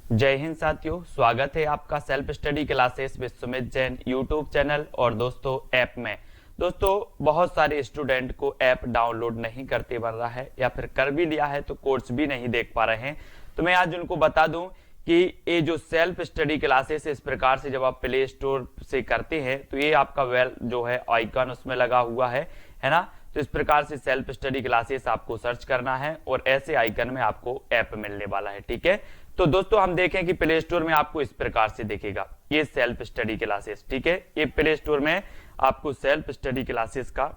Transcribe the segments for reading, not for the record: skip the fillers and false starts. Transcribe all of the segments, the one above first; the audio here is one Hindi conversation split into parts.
जय हिंद साथियों, स्वागत है आपका self study classes with Sumit Jain YouTube channel और दोस्तों ऐप में। दोस्तों बहुत सारे स्टूडेंट को ऐप डाउनलोड नहीं करते बन रहा है या फिर कर भी लिया है तो कोर्स भी नहीं देख पा रहे हैं। तो मैं आज उनको बता दूं कि ये जो सेल्फ स्टडी क्लासेस इस प्रकार से जब आप प्ले स्टोर से करते हैं तो ये आपका वेल जो है आइकन उसमें लगा हुआ है ना। तो इस प्रकार से सेल्फ स्टडी क्लासेस आपको सर्च करना है और ऐसे आइकन में आपको ऐप मिलने वाला है। ठीक है, तो दोस्तों हम देखें कि प्ले स्टोर में आपको इस प्रकार से दिखेगा ये सेल्फ स्टडी क्लासेस। ठीक है, ये प्ले स्टोर में आपको सेल्फ स्टडी क्लासेस का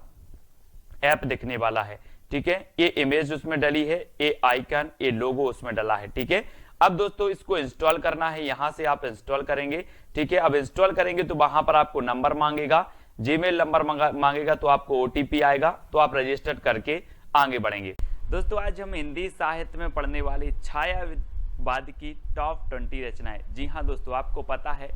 ऐप दिखने वाला है। ठीक है, ये इमेज उसमें डली है, ये आइकन, ये लोगो उसमें डला है। ठीक है, अब दोस्तों इसको इंस्टॉल करना है, यहां से आप इंस्टॉल करेंगे। ठीक है, अब इंस्टॉल करेंगे तो वहां पर आपको नंबर मांगेगा, जीमेल नंबर मांगेगा, तो आपको ओटीपी आएगा, तो आप रजिस्टर करके आगे बढ़ेंगे। दोस्तों आज हम हिंदी साहित्य में पढ़ने वाले छायावाद की टॉप 20 रचनाएं। जी हाँ दोस्तों, आपको पता है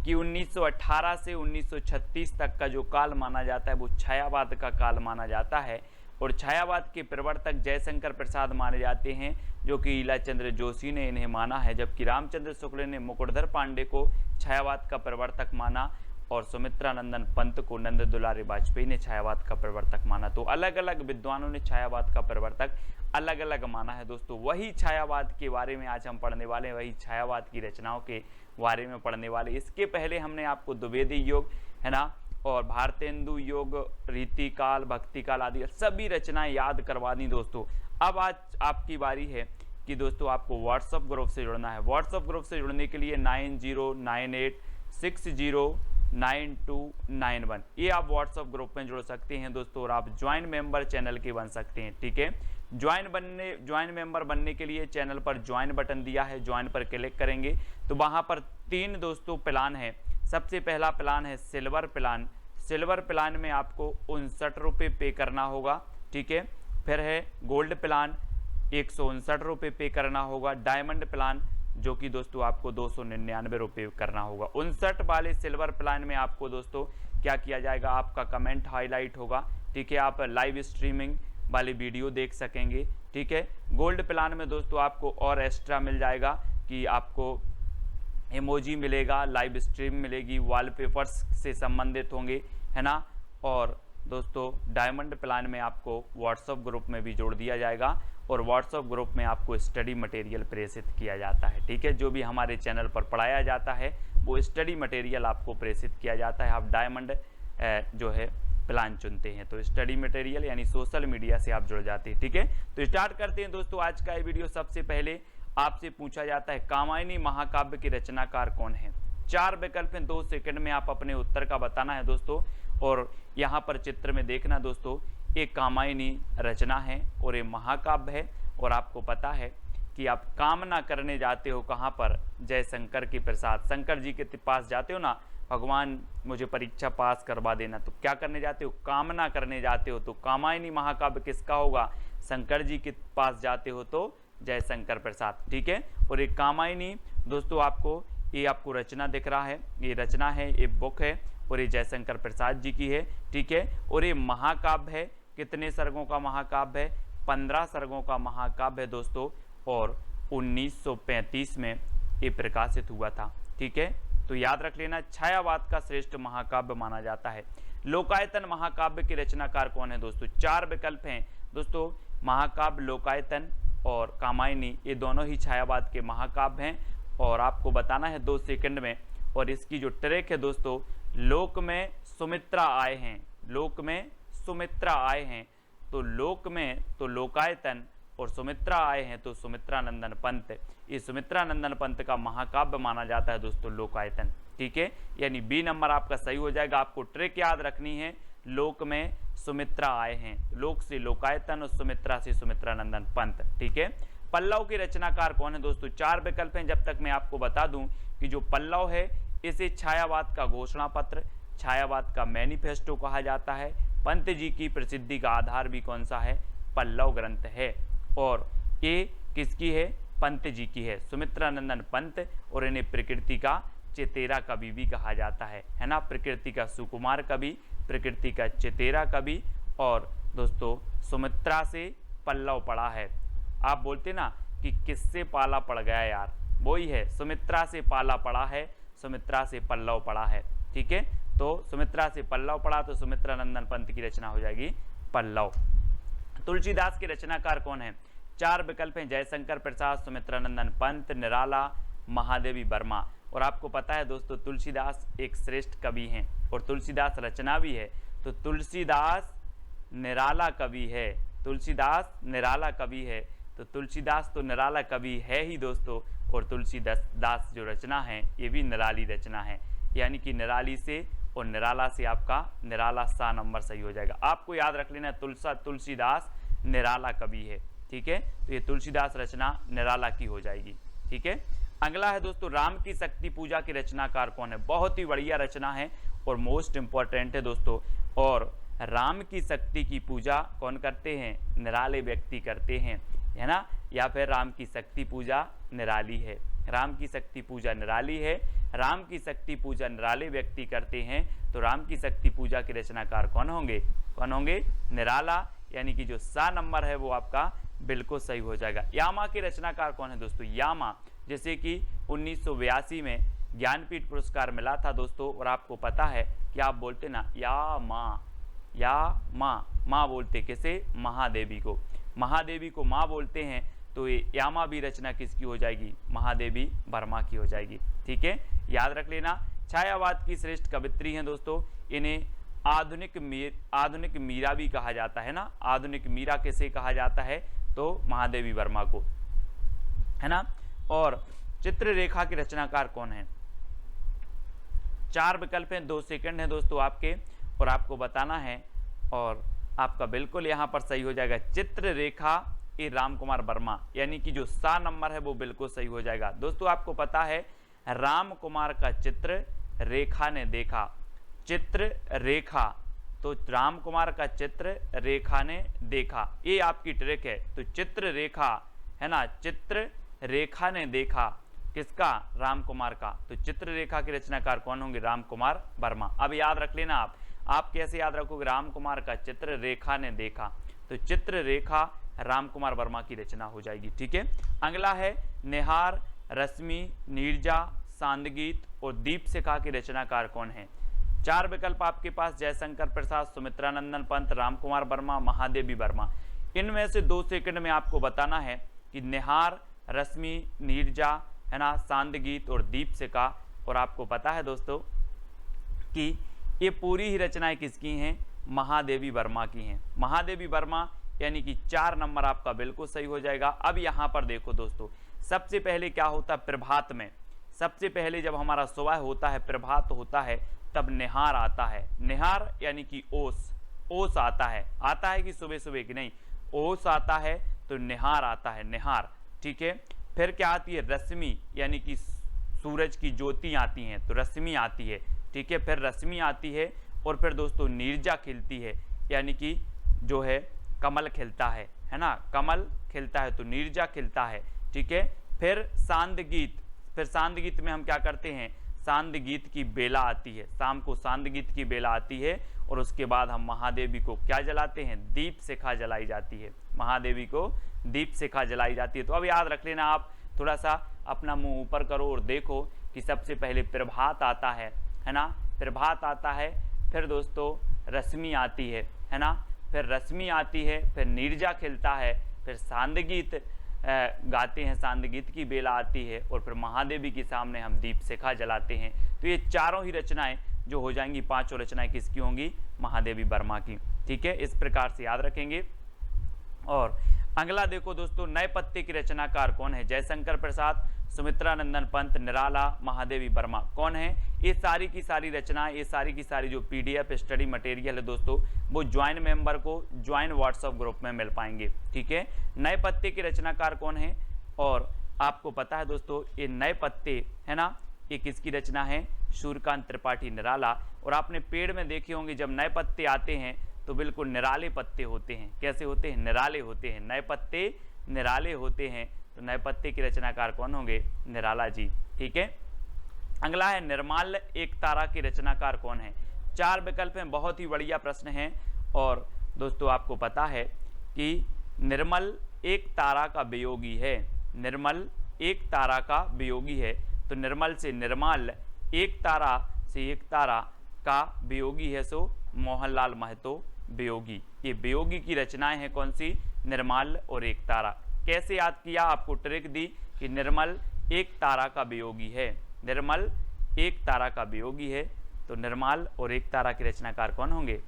कि 1918 से 1936 तक का जो काल माना जाता है वो छायावाद का काल माना जाता है और छायावाद के प्रवर्तक जयशंकर प्रसाद माने जाते हैं, जो कि ईलाचंद्र जोशी ने इन्हें माना है, जबकि रामचंद्र शुक्ल ने मुकुटधर पांडे को छायावाद का प्रवर्तक माना और सुमित्रा नंदन पंत को नंद दुलारी वाजपेयी ने छायावाद का प्रवर्तक माना। तो अलग अलग विद्वानों ने छायावाद का प्रवर्तक अलग अलग माना है। दोस्तों वही छायावाद के बारे में आज हम पढ़ने वाले हैं, वही छायावाद की रचनाओं के बारे में पढ़ने वाले। इसके पहले हमने आपको द्विवेदी योग है ना और भारतेंदु योग, रीतिकाल, भक्तिकाल आदि सभी रचनाएं याद करवा दी। दोस्तों अब आज आपकी बारी है कि दोस्तों आपको व्हाट्सएप ग्रुप से जुड़ना है। व्हाट्सएप ग्रुप से जुड़ने के लिए 9098609291 ये आप व्हाट्सएप ग्रुप में जुड़ सकते हैं दोस्तों, और आप ज्वाइन मेंबर चैनल के बन सकते हैं। ठीक है, ज्वाइन मेंबर बनने के लिए चैनल पर ज्वाइन बटन दिया है, ज्वाइन पर क्लिक करेंगे तो वहां पर 3 दोस्तों प्लान है। सबसे पहला प्लान है सिल्वर प्लान। सिल्वर प्लान में आपको 59 रुपये पे करना होगा। ठीक है, फिर है गोल्ड प्लान, 159 रुपये पे करना होगा। डायमंड प्लान जो कि दोस्तों आपको 299 रुपये करना होगा। 59 वाले सिल्वर प्लान में आपको दोस्तों क्या किया जाएगा, आपका कमेंट हाईलाइट होगा। ठीक है, आप लाइव स्ट्रीमिंग वाली वीडियो देख सकेंगे। ठीक है, गोल्ड प्लान में दोस्तों आपको और एक्स्ट्रा मिल जाएगा कि आपको इमोजी मिलेगा, लाइव स्ट्रीम मिलेगी, वॉलपेपर्स से संबंधित होंगे है ना। और दोस्तों डायमंड प्लान में आपको व्हाट्सएप ग्रुप में भी जोड़ दिया जाएगा और व्हाट्सएप ग्रुप में आपको स्टडी मटेरियल प्रेषित किया जाता है। ठीक है, जो भी हमारे चैनल पर पढ़ाया जाता है वो स्टडी मटेरियल आपको प्रेषित किया जाता है। आप डायमंड जो है प्लान चुनते हैं तो स्टडी मटेरियल यानी सोशल मीडिया से आप जुड़ जाते हैं। ठीक है, तो स्टार्ट करते हैं दोस्तों आज का ये वीडियो। सबसे पहले आपसे पूछा जाता है कामायनी महाकाव्य के रचनाकार कौन है। 4 विकल्प हैं, 2 सेकंड में आप अपने उत्तर का बताना है दोस्तों। और यहाँ पर चित्र में देखना दोस्तों, एक कामायनी रचना है और ये महाकाव्य है। और आपको पता है कि आप कामना करने जाते हो कहाँ पर, जयशंकर के प्रसाद, शंकर जी के पास जाते हो ना, भगवान मुझे परीक्षा पास करवा देना, तो क्या करने जाते हो, कामना करने जाते हो। तो कामायनी महाकाव्य किसका होगा, शंकर जी के पास जाते हो तो जयशंकर प्रसाद। ठीक है, और एक कामायनी दोस्तों आपको ये आपको रचना दिख रहा है, ये रचना है, ये बुक है और ये जयशंकर प्रसाद जी की है। ठीक है, और ये महाकाव्य है, कितने सर्गों का महाकाव्य है, 15 सर्गों का महाकाव्य है दोस्तों, और 1935 में ये प्रकाशित हुआ था। ठीक है, तो याद रख लेना, छायावाद का श्रेष्ठ महाकाव्य माना जाता है। लोकायतन महाकाव्य के रचनाकार कौन है दोस्तों। 4 विकल्प हैं दोस्तों, महाकाव्य, लोकायतन और कामायनी, ये दोनों ही छायावाद के महाकाव्य हैं और आपको बताना है 2 सेकंड में। और इसकी जो ट्रैक है दोस्तों, लोक में सुमित्रा आए हैं, लोक में सुमित्रा आए हैं, तो लोक में तो लोकायतन और सुमित्रा आए हैं तो सुमित्रा नंदन पंत। ये सुमित्रा नंदन पंत का महाकाव्य माना जाता है दोस्तों लोकायतन। ठीक है, यानी बी नंबर आपका सही हो जाएगा। आपको ट्रिक याद रखनी है, लोक में सुमित्रा आए हैं, लोक से लोकायतन और सुमित्रा से सुमित्रा नंदन पंत। ठीक है, पल्लव के रचनाकार कौन है दोस्तों। 4 विकल्प हैं, जब तक मैं आपको बता दूं कि जो पल्लव है इसे छायावाद का घोषणा पत्र, छायावाद का मैनिफेस्टो कहा जाता है। पंत जी की प्रसिद्धि का आधार भी कौन सा है, पल्लव ग्रंथ है। और ये किसकी है, पंत जी की है, सुमित्रा नंदन पंत। और इन्हें प्रकृति का चेतेरा कवि भी कहा जाता है ना, प्रकृति का सुकुमार कवि, प्रकृति का चेतेरा कवि। और दोस्तों सुमित्रा से पल्लव पड़ा है। आप बोलते ना कि किससे पाला पड़ गया यार, वही है, सुमित्रा से पाला पड़ा है, सुमित्रा से पल्लव पड़ा है। ठीक है, तो सुमित्रा से पल्लव पड़ा तो सुमित्रा नंदन पंत की रचना हो जाएगी पल्लव। तुलसीदास के रचनाकार कौन है? 4 विकल्प हैं, जयशंकर प्रसाद, सुमित्रा नंदन पंत, निराला, महादेवी वर्मा। और आपको पता है दोस्तों तुलसीदास एक श्रेष्ठ कवि हैं और तुलसीदास रचना भी है, तो तुलसीदास निराला कवि है, तुलसीदास निराला कवि है, तो तुलसीदास तो निराला कवि है ही दोस्तों, और तुलसीदास जो रचना है ये भी निराली रचना है, यानी कि निराली से और निराला से आपका निराला सा नंबर सही हो जाएगा। आपको याद रख लेना तुलसीदास निराला कवि है। ठीक है, तो ये तुलसीदास रचना निराला की हो जाएगी। ठीक है, अगला है दोस्तों राम की शक्ति पूजा के रचनाकार कौन है? बहुत ही बढ़िया रचना है और मोस्ट इंपॉर्टेंट है दोस्तों। और राम की शक्ति की पूजा कौन करते हैं? निराले व्यक्ति करते हैं, है ना, या फिर राम की शक्ति पूजा निराली है। राम की शक्ति पूजा निराली है, राम की शक्ति पूजा निराले व्यक्ति करते हैं, तो राम की शक्ति पूजा के रचनाकार कौन होंगे? कौन होंगे? निराला, यानी कि जो सा नंबर है वो आपका बिल्कुल सही हो जाएगा। यामा के रचनाकार कौन है दोस्तों? यामा, जैसे कि 1982 में ज्ञानपीठ पुरस्कार मिला था दोस्तों, और आपको पता है कि आप बोलते ना या माँ बोलते किसे? महादेवी को, महादेवी को माँ बोलते हैं, तो ये यामा भी रचना किसकी हो जाएगी? महादेवी वर्मा की हो जाएगी। ठीक है, याद रख लेना। छायावाद की श्रेष्ठ कवित्री हैं दोस्तों, इन्हें आधुनिक मीरा भी कहा जाता है ना। आधुनिक मीरा किसे कहा जाता है? तो महादेवी वर्मा को, है ना। और चित्ररेखा के रचनाकार कौन है? 4 विकल्प हैं, 2 सेकंड है दोस्तों आपके, और आपको बताना है, और आपका बिल्कुल यहाँ पर सही हो जाएगा। चित्ररेखा ए राम कुमार वर्मा, यानी कि जो सा नंबर है वो बिल्कुल सही हो जाएगा। दोस्तों आपको पता है राम कुमार का चित्र रेखा ने देखा, चित्र रेखा, तो राम कुमार का चित्र रेखा ने देखा, ये आपकी ट्रिक है। तो चित्र रेखा, है ना, चित्र रेखा ने देखा किसका? राम कुमार का। तो चित्ररेखा के रचनाकार कौन होंगे? राम कुमार वर्मा। अब याद रख लेना आप कैसे याद रखोगे? राम कुमार का चित्र रेखा ने देखा, तो चित्ररेखा राम कुमार वर्मा की रचना हो जाएगी। ठीक है, अगला है निहार, रश्मि, नीरजा, सांदगीत और दीपशिखा के रचनाकार कौन है? 4 विकल्प आपके पास, जयशंकर प्रसाद, सुमित्रा नंदन पंत, राम कुमार वर्मा, महादेवी वर्मा। इनमें से 2 सेकंड में आपको बताना है कि निहार, रश्मि, नीरजा, है ना, सांदगीत और दीपशिखा। और आपको पता है दोस्तों कि ये पूरी ही रचनाएं किसकी हैं? महादेवी वर्मा की हैं। महादेवी वर्मा, यानी कि 4 नंबर आपका बिल्कुल सही हो जाएगा। अब यहाँ पर देखो दोस्तों, सबसे पहले क्या होता है प्रभात में? सबसे पहले जब हमारा सुबह होता है, प्रभात होता है, तब निहार आता है। निहार यानी कि ओस आता है कि सुबह सुबह की नहीं, ओस आता है, तो निहार आता है, निहार। ठीक है, फिर क्या आती है? रश्मि, यानी कि सूरज की ज्योति आती हैं, तो रश्मि आती है। ठीक है, फिर रश्मि आती है, और फिर दोस्तों नीरजा खिलती है, यानी कि जो है कमल खिलता है ना, कमल खिलता है, तो नीरजा खिलता है। ठीक है, फिर सांदगीत, फिर सांदगीत में हम क्या करते हैं? सांदगीत की बेला आती है, शाम को सांदगीत की बेला आती है, और उसके बाद हम महादेवी को क्या जलाते हैं? दीपशिखा जलाई जाती है, महादेवी को दीपशिखा जलाई जाती है। तो अब याद रख लेना, आप थोड़ा सा अपना मुंह ऊपर करो और देखो कि सबसे पहले प्रभात आता है ना, प्रभात आता है, फिर दोस्तों रश्मि आती है ना, फिर रश्मि आती है, फिर नीरजा खिलता है, फिर सांदगीत गाते हैं, सांदगीत की बेला आती है, और फिर महादेवी के सामने हम दीपशिखा जलाते हैं। तो ये चारों ही रचनाएं जो हो जाएंगी, 5 रचनाएं किसकी होंगी? महादेवी वर्मा की। ठीक है, इस प्रकार से याद रखेंगे। और अगला देखो दोस्तों, नए पत्ते की रचनाकार कौन है? जयशंकर प्रसाद, सुमित्रा नंदन पंत, निराला, महादेवी वर्मा। कौन है? ये सारी की सारी रचनाएं, ये सारी की सारी जो PDF स्टडी मटेरियल है दोस्तों, वो ज्वाइन मेंबर को ज्वाइन व्हाट्सएप ग्रुप में मिल पाएंगे। ठीक है, नए पत्ते के रचनाकार कौन है? और आपको पता है दोस्तों ये नए पत्ते, है ना, ये किसकी रचना है? सूर्यकांत त्रिपाठी, निराला। और आपने पेड़ में देखे होंगे जब नए पत्ते आते हैं तो बिल्कुल निराले पत्ते होते हैं। कैसे होते हैं? निराले होते हैं, नए पत्ते निराले होते हैं। तो नए पत्ते के रचनाकार कौन होंगे? निराला जी। ठीक है, अगला है निर्माल्य एक तारा के रचनाकार कौन है? 4 विकल्प हैं, बहुत ही बढ़िया प्रश्न है। और दोस्तों आपको पता है कि निर्मल एक तारा का वियोगी है, निर्मल एक तारा का वियोगी है, तो निर्मल से निर्माल, एक तारा से एक तारा का वियोगी है, सो मोहनलाल महतो वियोगी। ये वियोगी की रचनाएं हैं कौन सी? निर्मल और एक तारा। कैसे याद किया? आपको ट्रिक दी कि निर्मल एक तारा का वियोगी है, निर्मल एक तारा का वियोगी है, तो निर्मल और एक तारा के रचनाकार कौन होंगे?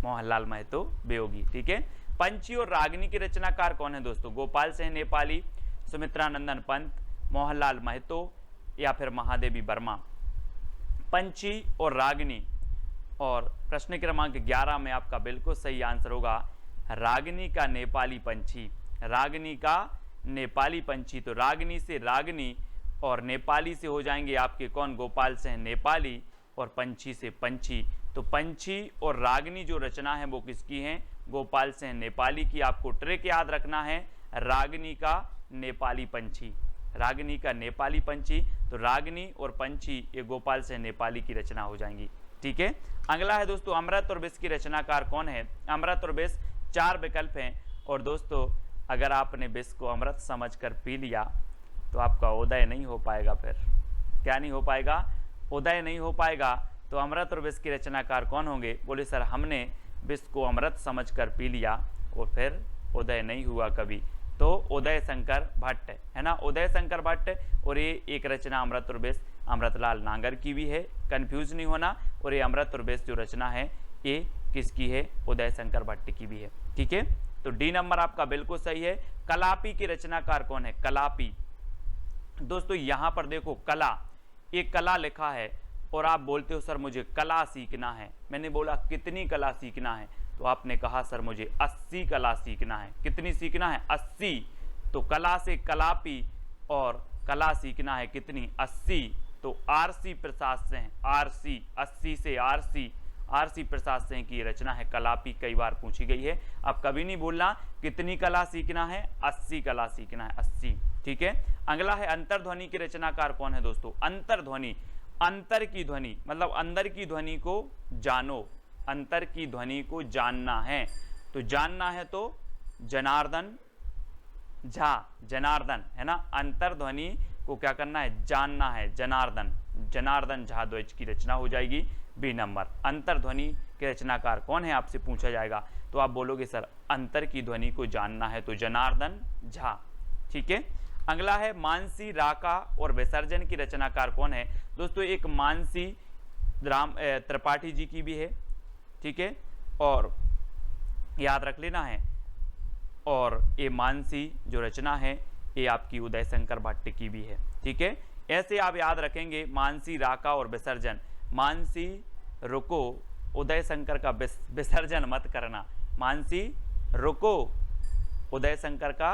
मोहनलाल महतो वियोगी। ठीक है। पंछी और रागिनी के रचनाकार कौन है दोस्तों? गोपाल सिंह नेपाली, सुमित्रानंदन पंत, मोहनलाल महतो या फिर महादेवी वर्मा। पंछी और रागिनी, और प्रश्न क्रमांक 11 में आपका बिल्कुल सही आंसर होगा रागिनी का नेपाली पंछी, रागिनी का नेपाली पंछी। तो रागिनी से रागिनी और नेपाली से हो जाएंगे आपके कौन? गोपाल सिंह नेपाली, और पंछी से पंछी। तो पंछी और रागिनी जो रचना है वो किसकी है? गोपाल सिंह नेपाली की। आपको ट्रिक याद रखना है, रागिनी का नेपाली पंछी, रागिनी का नेपाली पंछी। तो रागिनी और पंछी ये गोपाल सिंह नेपाली की रचना हो जाएंगी। ठीक है। अगला है दोस्तों अमृत और विष की रचनाकार कौन है? अमृत और विष 4 विकल्प हैं, और दोस्तों अगर आपने विष को अमृत समझकर पी लिया तो आपका उदय नहीं हो पाएगा। फिर क्या नहीं हो पाएगा? उदय नहीं हो पाएगा। तो अमृत और विष की रचनाकार कौन होंगे? बोले सर हमने विष को अमृत समझकर पी लिया और फिर उदय नहीं हुआ कभी। तो उदय शंकर भट्ट है ना, उदय शंकर भट्ट। और ये एक रचना अमृत और विष अमृतलाल नागर की भी है, कंफ्यूज नहीं होना। और ये अमृत और विष जो रचना है ये किसकी है? उदय शंकर भट्ट की भी है। ठीक है। तो डी नंबर आपका बिल्कुल सही है। कलापी की रचनाकार कौन है? कलापी। दोस्तों यहां पर देखो कला, एक कला लिखा है और आप बोलते हो सर मुझे कला सीखना है। मैंने बोला कितनी कला सीखना है? तो आपने कहा सर मुझे 80 कला सीखना है। कितनी सीखना है? 80। तो कला से कलापी और कला सीखना है कितनी? 80। तो आरसी प्रसाद सिंह, आरसी 80 से आरसी प्रसाद सिंह की रचना है कलापी। कई बार पूछी गई है। अब कभी नहीं बोलना कितनी कला सीखना है, 80 कला सीखना है, 80। ठीक है। अगला है अंतर्ध्वनि की रचनाकार कौन है दोस्तों? अंतर्ध्वनि, अंतर की ध्वनि मतलब अंदर की ध्वनि को जानो, अंतर की ध्वनि को जानना है। तो जानना है तो जनार्दन झा, जनार्दन है ना। अंतर्ध्वनि को क्या करना है? जानना है, जनार्दन, जनार्दन झा द्वैज की रचना हो जाएगी बी नंबर। अंतर्ध्वनि के रचनाकार कौन है आपसे पूछा जाएगा तो आप बोलोगे सर अंतर की ध्वनि को जानना है तो जनार्दन झा। ठीक है। अगला है मानसी, राका और विसर्जन की रचनाकार कौन है? दोस्तों एक मानसी राम त्रिपाठी जी की भी है। ठीक है। और याद रख लेना है, और ये मानसी जो रचना है ये आपकी उदय शंकर भट्ट की भी है। ठीक है। ऐसे आप याद रखेंगे मानसी, राका और विसर्जन। मानसी रुको, उदय शंकर का विसर्जन मत करना। मानसी रुको, उदय शंकर का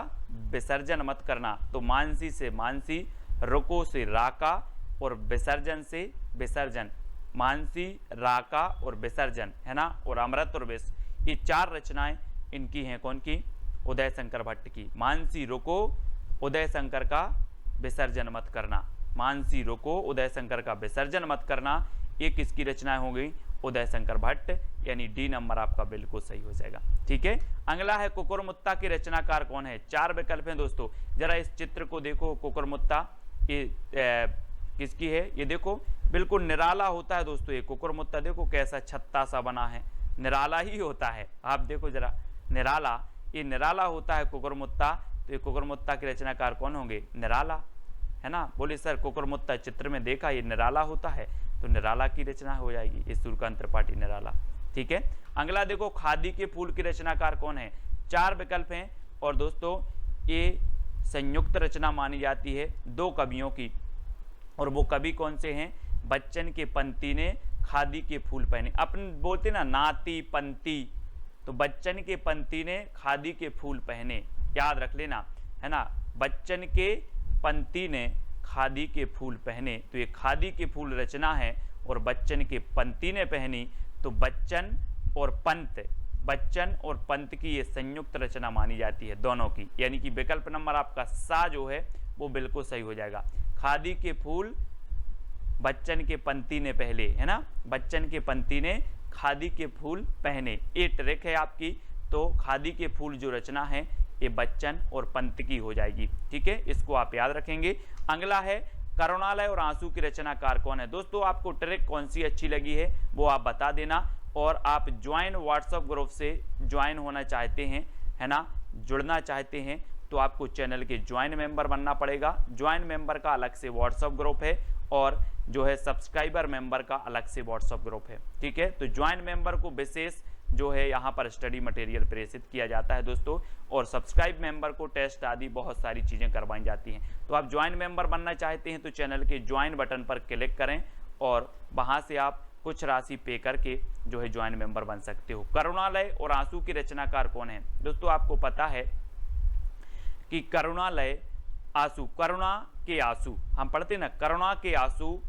विसर्जन मत करना। तो मानसी से मानसी, रुको से राका और विसर्जन से विसर्जन। मानसी, राका और विसर्जन है ना। और अमृत और विष ये 4 रचनाएं इनकी हैं कौन की? उदय शंकर भट्ट की। मानसी रुको, उदय शंकर का विसर्जन मत करना। मानसी रुको, उदय शंकर का विसर्जन मत करना। ये किसकी रचनाएं हो गई? उदय शंकर भट्ट, यानी डी नंबर आपका बिल्कुल सही हो जाएगा। ठीक है। अगला है कुकुरमुत्ता के रचनाकार कौन है? 4 विकल्प हैं दोस्तों। जरा इस चित्र को देखो, कुकुरमुत्ता ये किसकी है? ये देखो बिल्कुल निराला होता है दोस्तों। ये कुकुरमुत्ता देखो कैसा छत्ता सा बना है, निराला ही होता है। आप देखो जरा निराला, ये निराला होता है कुकुरमुत्ता। तो ये कुकुरमुत्ता के रचनाकार कौन होंगे? निराला है ना। बोले सर कुकुरमुत्ता चित्र में देखा ये निराला होता है, तो निराला की रचना हो जाएगी, ये सूर्यकांत त्रिपाठी निराला। ठीक है। अगला देखो खादी के फूल की रचनाकार कौन है? 4 विकल्प हैं, और दोस्तों ये संयुक्त रचना मानी जाती है 2 कवियों की। और वो कवि कौन से हैं? बच्चन के पंती ने खादी के फूल पहने। अपन बोलते ना नाती पंती, तो बच्चन के पंती ने खादी के फूल पहने, याद रख लेना है ना। बच्चन के पंती ने खादी के फूल पहने, तो ये खादी के फूल रचना है। और बच्चन के पंती ने पहनी, तो बच्चन और पंत, बच्चन और पंत की ये संयुक्त रचना मानी जाती है दोनों की। यानी कि विकल्प नंबर आपका सा जो है वो बिल्कुल सही हो जाएगा। खादी के फूल बच्चन के पंती ने पहले है ना, बच्चन के पंती ने खादी के फूल पहने। ये ट्रिक है आपकी। तो खादी के फूल जो रचना है ये बच्चन और पंत की हो जाएगी। ठीक है, इसको आप याद रखेंगे। अगला है करुणालय और आंसू की रचनाकार कौन है। दोस्तों आपको ट्रिक कौन सी अच्छी लगी है वो आप बता देना, और आप ज्वाइन व्हाट्सएप ग्रुप से ज्वाइन होना चाहते हैं, है ना, जुड़ना चाहते हैं, तो आपको चैनल के ज्वाइन मेंबर बनना पड़ेगा। ज्वाइन मेंबर का अलग से व्हाट्सएप ग्रुप है और जो है सब्सक्राइबर मेंबर का अलग से व्हाट्सएप ग्रुप है। ठीक है, तो ज्वाइन मेंबर को विशेष जो है यहाँ पर स्टडी मटेरियल प्रेषित किया जाता है दोस्तों, और सब्सक्राइब मेंबर को टेस्ट आदि बहुत सारी चीज़ें करवाई जाती हैं। तो आप ज्वाइन मेंबर बनना चाहते हैं तो चैनल के ज्वाइन बटन पर क्लिक करें और वहाँ से आप कुछ राशि पे करके जो है ज्वाइन मेंबर बन सकते हो। करुणालय और आंसू की रचनाकार कौन है। दोस्तों आपको पता है कि करुणालय आंसू, करुणा के आंसू हम पढ़ते ना, करुणा के आंसू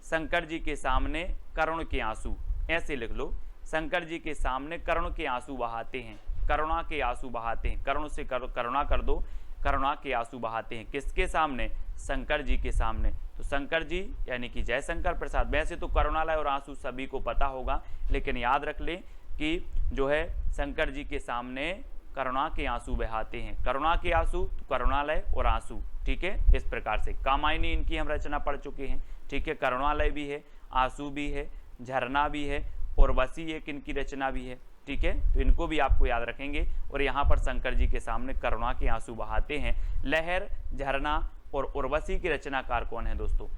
शंकर जी के सामने करुण के आंसू, ऐसे लिख लो, शंकर जी के सामने करुण के आंसू बहाते हैं, करुणा के आंसू बहाते हैं, करुण से करुणा कर दो, करुणा के आंसू बहाते हैं, किसके सामने, शंकर जी के सामने। तो शंकर जी यानी कि जयशंकर प्रसाद। वैसे तो करुणालय और आंसू सभी को पता होगा, लेकिन याद रख ले कि जो है शंकर जी के सामने करुणा के आंसू बहाते हैं, करुणा के आंसू, करुणालय और आंसू। ठीक है, इस प्रकार से कामायनी इनकी हम रचना पढ़ चुके हैं। ठीक है, करुणालय भी है, आंसू भी है, झरना भी है और वसी एक इनकी रचना भी है। ठीक है, तो इनको भी आपको याद रखेंगे। और यहाँ पर शंकर जी के सामने करुणा के आंसू बहाते हैं। लहर, झरना और उर्वशी की रचनाकार कौन है दोस्तों।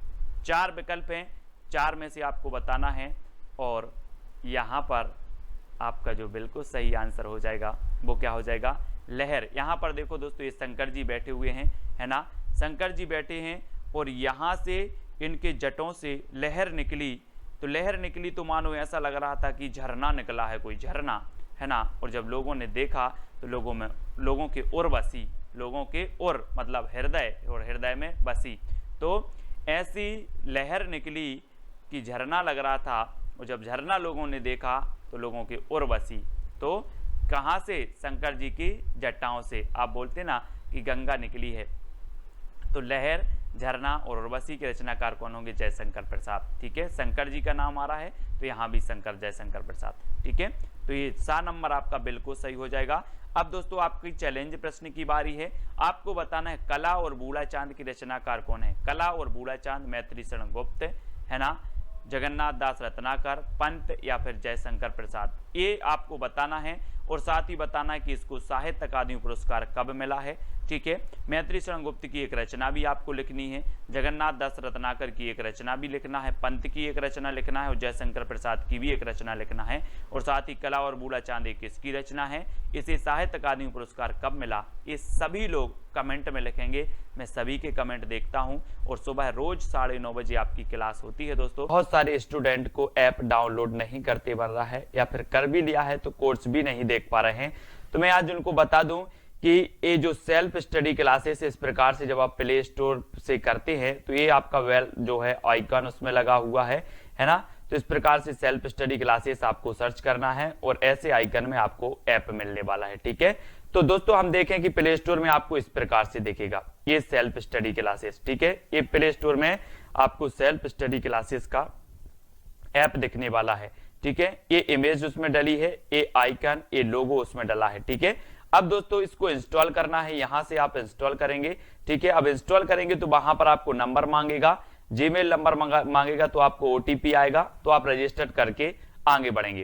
4 विकल्प हैं, 4 में से आपको बताना है, और यहाँ पर आपका जो बिल्कुल सही आंसर हो जाएगा वो क्या हो जाएगा, लहर। यहाँ पर देखो दोस्तों, ये शंकर जी बैठे हुए हैं, है ना, शंकर जी बैठे हैं और यहाँ से इनके जटों से लहर निकली। तो लहर निकली तो मानो ऐसा लग रहा था कि झरना निकला है, कोई झरना, है ना। और जब लोगों ने देखा तो लोगों के उर बसी, लोगों के उर मतलब हृदय, और हृदय में बसी। तो ऐसी लहर निकली कि झरना लग रहा था, और जब झरना लोगों ने देखा तो लोगों के उर बसी। तो कहाँ से, शंकर जी की जटाओं से। आप बोलते ना कि गंगा निकली है। तो लहर, झरना और उर्वशी के रचनाकार कौन होंगे, जयशंकर प्रसाद। ठीक है, शंकर जी का नाम आ रहा है तो यहाँ भी शंकर, जयशंकर प्रसाद। ठीक है, तो ये 7 नंबर आपका बिल्कुल सही हो जाएगा। अब दोस्तों आपकी चैलेंज प्रश्न की बारी है। आपको बताना है कला और बूढ़ा चांद की रचनाकार कौन है। कला और बूढ़ा चांद मैत्री शरण गुप्त, है ना, जगन्नाथ दास रत्नाकर, पंत या फिर जयशंकर प्रसाद, ये आपको बताना है। और साथ ही बताना है कि इसको साहित्य अकादमी पुरस्कार कब मिला है। ठीक है, मैत्री शरण गुप्त की एक रचना भी आपको लिखनी है, जगन्नाथ दास रत्नाकर की एक रचना भी लिखना है, पंत की एक रचना लिखना है और जयशंकर प्रसाद की भी एक रचना लिखना है। और साथ ही कला और बूढ़ा चांद एक किसकी रचना है, इसे साहित्य अकादमी पुरस्कार कब मिला, ये सभी लोग कमेंट में लिखेंगे। मैं सभी के कमेंट देखता हूं। और सुबह रोज 9:30 बजे आपकी क्लास होती है दोस्तों। बहुत सारे स्टूडेंट को ऐप डाउनलोड नहीं करते बन रहा है, या फिर कर भी लिया है तो कोर्स भी नहीं देख पा रहे हैं। तो मैं आज उनको बता दूं कि ये जो सेल्फ स्टडी क्लासेस इस प्रकार से जब आप प्ले स्टोर से करते हैं तो ये आपका जो है आइकन उसमें लगा हुआ है ना। तो इस प्रकार से सेल्फ स्टडी क्लासेस आपको सर्च करना है और ऐसे आइकन में आपको ऐप मिलने वाला है। ठीक है, तो दोस्तों हम देखें कि प्ले स्टोर में आपको इस प्रकार से दिखेगा ये सेल्फ स्टडी क्लासेस। ठीक है, ये प्ले स्टोर में आपको सेल्फ स्टडी क्लासेस का ऐप दिखने वाला है। ठीक है, ये इमेज उसमें डली है, ये आइकन, ये लोगो उसमें डला है। ठीक है, अब दोस्तों इसको इंस्टॉल करना है, यहां से आप इंस्टॉल करेंगे। ठीक है, अब इंस्टॉल करेंगे तो वहां पर आपको नंबर मांगेगा, जीमेल नंबर मांगेगा, तो आपको ओटीपी आएगा, तो आप रजिस्टर करके आगे बढ़ेंगे।